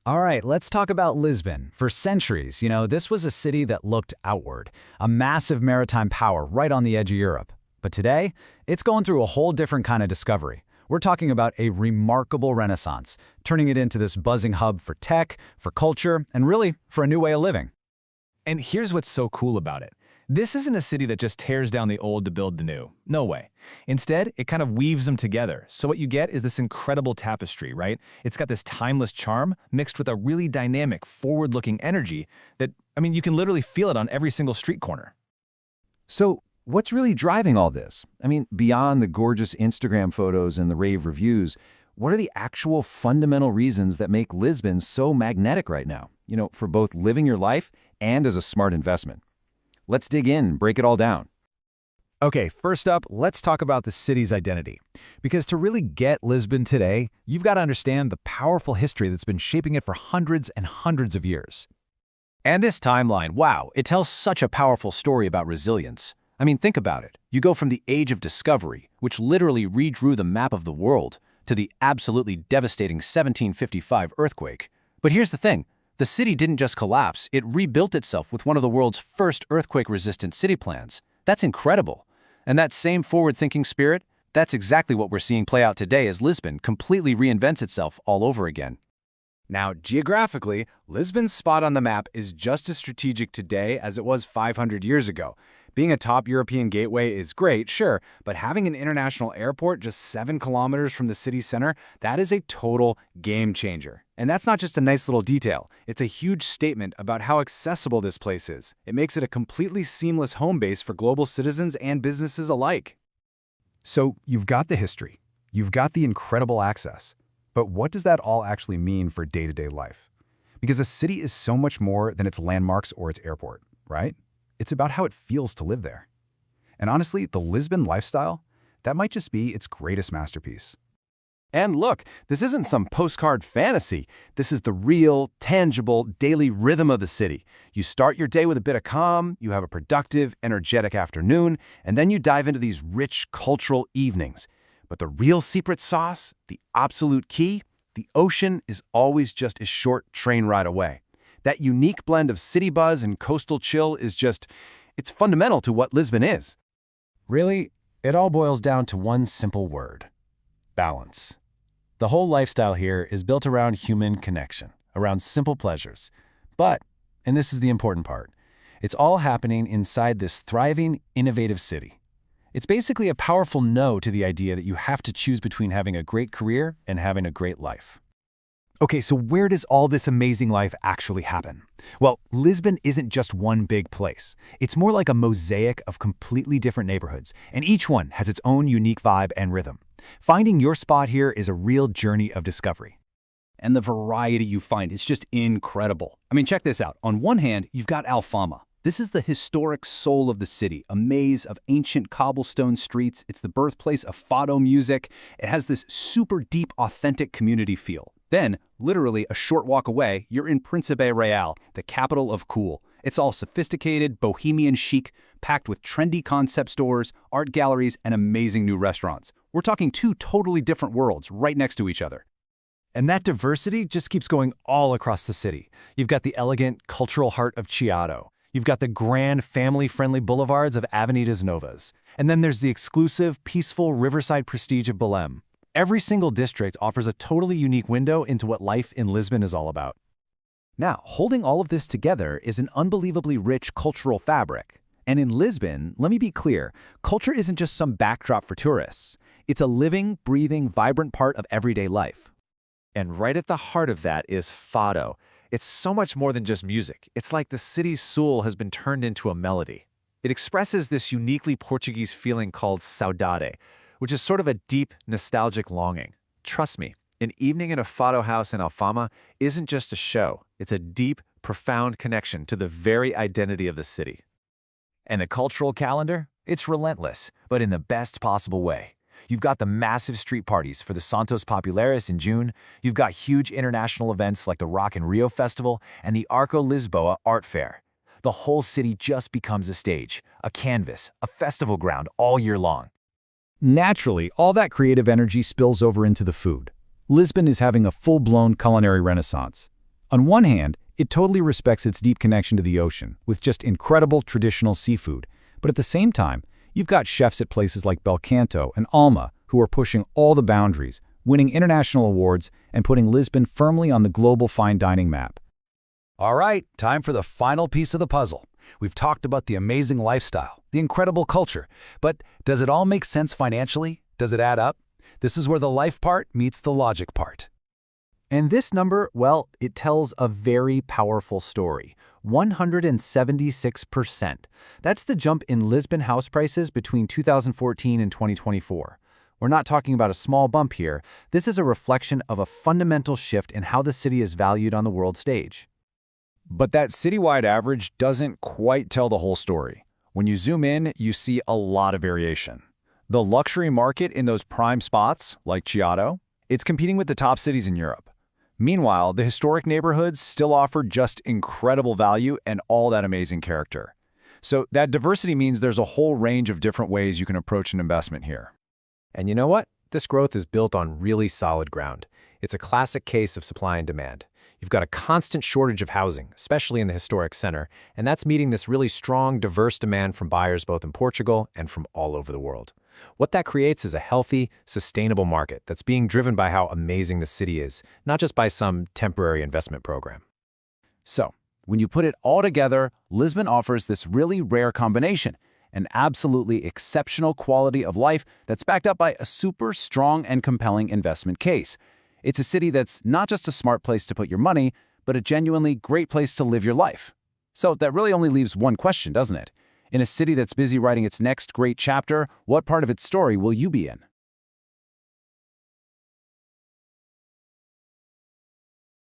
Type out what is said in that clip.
All right, let's talk about Lisbon. For centuries, this was a city that looked outward, a massive maritime power right on the edge of Europe. But today, it's going through a whole different kind of discovery. We're talking about a remarkable renaissance, turning it into this buzzing hub for tech, for culture, and really for a new way of living. And here's what's so cool about it. This isn't a city that just tears down the old to build the new. No way. Instead, it kind of weaves them together. So what you get is this incredible tapestry, right? It's got this timeless charm mixed with a really dynamic, forward-looking energy that, you can literally feel it on every single street corner. So, what's really driving all this? Beyond the gorgeous Instagram photos and the rave reviews, what are the actual fundamental reasons that make Lisbon so magnetic right now? For both living your life and as a smart investment. Let's dig in and break it all down. Okay, first up, let's talk about the city's identity. Because to really get Lisbon today, you've got to understand the powerful history that's been shaping it for hundreds and hundreds of years. And this timeline, wow, it tells such a powerful story about resilience. Think about it. You go from the Age of Discovery, which literally redrew the map of the world, to the absolutely devastating 1755 earthquake. But here's the thing. The city didn't just collapse, it rebuilt itself with one of the world's first earthquake-resistant city plans. That's incredible. And that same forward-thinking spirit, that's exactly what we're seeing play out today as Lisbon completely reinvents itself all over again. Now, geographically, Lisbon's spot on the map is just as strategic today as it was 500 years ago. Being a top European gateway is great, sure, but having an international airport just 7 kilometers from the city center, that is a total game changer. And that's not just a nice little detail. It's a huge statement about how accessible this place is. It makes it a completely seamless home base for global citizens and businesses alike. So you've got the history, you've got the incredible access, but what does that all actually mean for day-to-day life? Because a city is so much more than its landmarks or its airport, right? It's about how it feels to live there. And honestly, the Lisbon lifestyle, that might just be its greatest masterpiece. And look, this isn't some postcard fantasy. This is the real, tangible, daily rhythm of the city. You start your day with a bit of calm, you have a productive, energetic afternoon, and then you dive into these rich cultural evenings. But the real secret sauce, the absolute key, the ocean is always just a short train ride away. That unique blend of city buzz and coastal chill is it's fundamental to what Lisbon is. Really, it all boils down to one simple word: balance. The whole lifestyle here is built around human connection, around simple pleasures. But, and this is the important part, it's all happening inside this thriving, innovative city. It's basically a powerful no to the idea that you have to choose between having a great career and having a great life. Okay, so where does all this amazing life actually happen? Well, Lisbon isn't just one big place. It's more like a mosaic of completely different neighborhoods, and each one has its own unique vibe and rhythm. Finding your spot here is a real journey of discovery. And the variety you find is just incredible. Check this out. On one hand, you've got Alfama. This is the historic soul of the city, a maze of ancient cobblestone streets. It's the birthplace of fado music. It has this super deep, authentic community feel. Then, literally a short walk away, you're in Príncipe Real, the capital of cool. It's all sophisticated, bohemian chic, packed with trendy concept stores, art galleries, and amazing new restaurants. We're talking 2 totally different worlds right next to each other. And that diversity just keeps going all across the city. You've got the elegant, cultural heart of Chiado. You've got the grand, family-friendly boulevards of Avenidas Novas. And then there's the exclusive, peaceful riverside prestige of Belém. Every single district offers a totally unique window into what life in Lisbon is all about. Now, holding all of this together is an unbelievably rich cultural fabric. And in Lisbon, let me be clear, culture isn't just some backdrop for tourists. It's a living, breathing, vibrant part of everyday life. And right at the heart of that is fado. It's so much more than just music. It's like the city's soul has been turned into a melody. It expresses this uniquely Portuguese feeling called saudade, which is sort of a deep, nostalgic longing. Trust me, an evening in a fado house in Alfama isn't just a show. It's a deep, profound connection to the very identity of the city. And the cultural calendar? It's relentless, but in the best possible way. You've got the massive street parties for the Santos Populares in June. You've got huge international events like the Rock in Rio Festival and the Arco Lisboa Art Fair. The whole city just becomes a stage, a canvas, a festival ground all year long. Naturally, all that creative energy spills over into the food. Lisbon is having a full-blown culinary renaissance. On one hand, it totally respects its deep connection to the ocean, with just incredible traditional seafood. But at the same time, you've got chefs at places like Belcanto and Alma who are pushing all the boundaries, winning international awards, and putting Lisbon firmly on the global fine dining map. All right, time for the final piece of the puzzle. We've talked about the amazing lifestyle, the incredible culture, but does it all make sense financially? Does it add up? This is where the life part meets the logic part. And this number, well, it tells a very powerful story. 176%. That's the jump in Lisbon house prices between 2014 and 2024. We're not talking about a small bump here. This is a reflection of a fundamental shift in how the city is valued on the world stage. But that citywide average doesn't quite tell the whole story. When you zoom in, you see a lot of variation. The luxury market in those prime spots, like Chiado, it's competing with the top cities in Europe. Meanwhile, the historic neighborhoods still offer just incredible value and all that amazing character. So that diversity means there's a whole range of different ways you can approach an investment here. And you know what? This growth is built on really solid ground. It's a classic case of supply and demand. You've got a constant shortage of housing, especially in the historic center, and that's meeting this really strong, diverse demand from buyers both in Portugal and from all over the world. What that creates is a healthy, sustainable market that's being driven by how amazing the city is, not just by some temporary investment program. So, when you put it all together, Lisbon offers this really rare combination, an absolutely exceptional quality of life that's backed up by a super strong and compelling investment case. It's a city that's not just a smart place to put your money, but a genuinely great place to live your life. So that really only leaves one question, doesn't it? In a city that's busy writing its next great chapter, what part of its story will you be in?